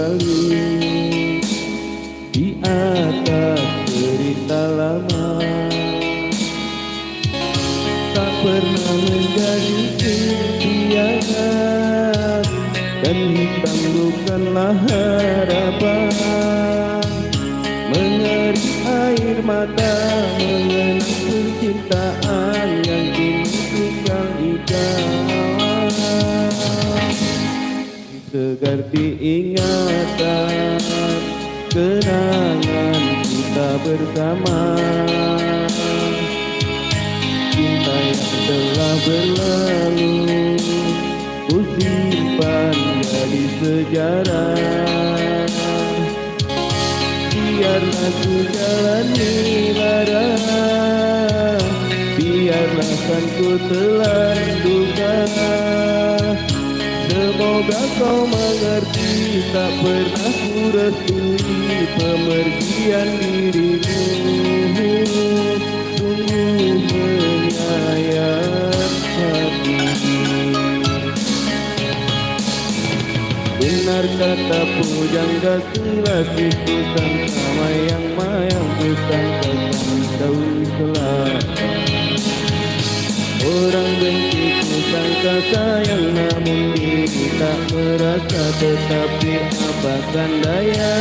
kembali di atas cerita lama. Tak pernah menjadi impian dan hitam bukanlah harapan. Mengerik air mata mengenang percintaan yang kini tinggal ikan. Segar diingatan kenangan kita bersama. Cinta yang telah berlalu ku simpan jadi sejarah. Biarlah ku jalani lara, biarlah kan ku telan duka. Semoga kau mengerti, tak pernah ku restui pemergian dirimu. Sungguh menyayat hati. Benar kata pujangga selasi ku sangka mayang-mayang ku sangka daun selatan. Orang benci ku sangka sayang namun diri tak merasa, tetapi apakan daya.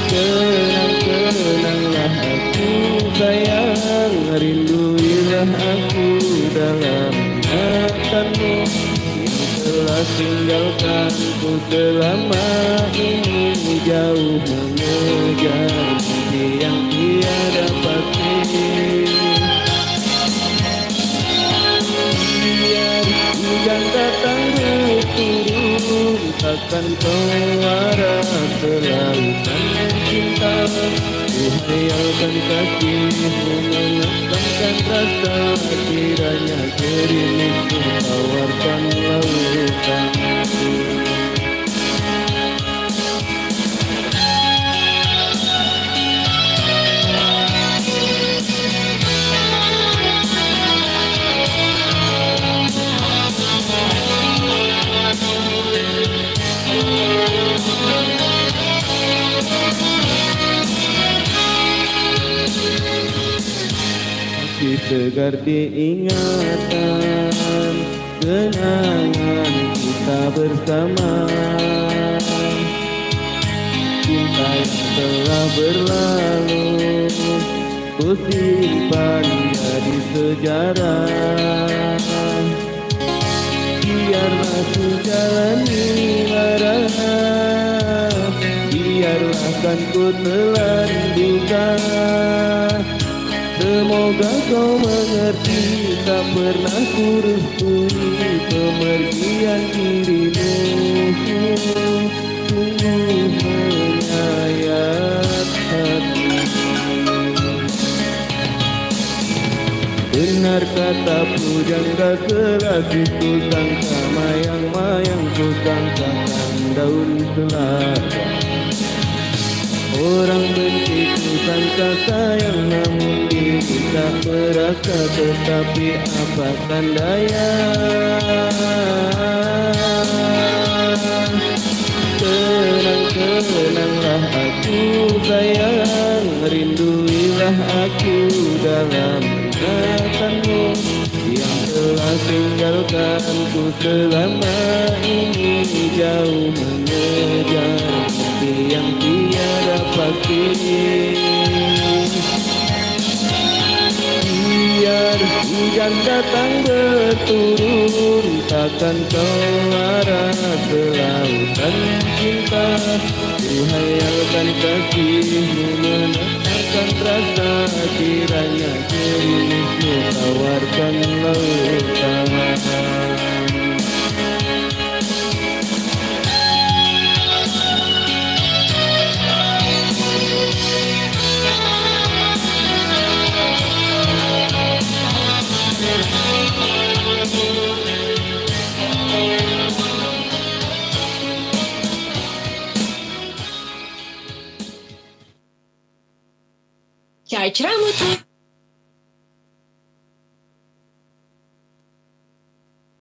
Kenang-kenanglah aku sayang, rinduilah aku dalam ingatanmu yang telah tinggalkanku selama ini, jauh mengejar mimpi yang tiada pasti. Biar hujan datang berturun, takkan kau marah, selalu kan cinta. Ku hayalkan kasihmu menentangkan rasa, kiranya gerimismu tawarkan lautanku. Masih segar diingatan kenangan kita bersama. Cinta yang telah berlalu ku simpan jadi sejarah. Biarlah ku jalani lara, biarlah kan ku telan duka. Semoga kau mengerti, tak pernah ku restui pemergian dirimu. Sungguh menyayat hati. Benar kata pujangga selasi ku sangka mayang-mayang ku sangkakan daun selada. Orang benci ku sangka sayang namun diri tak merasa, tetapi apakan daya. Kenang-kenanglah aku sayang, rinduilah aku dalam ingatanmu yang telah tinggalkanku selama ini, jauh mengejar mimpi yang tiada pasti. Biar hujan datang berturun, takkan kau marah, selautan cinta. Ku hayalkan kasihmu menentangkan rasa, kiranya gerimismu tawarkan lautan. Charge Ramuti.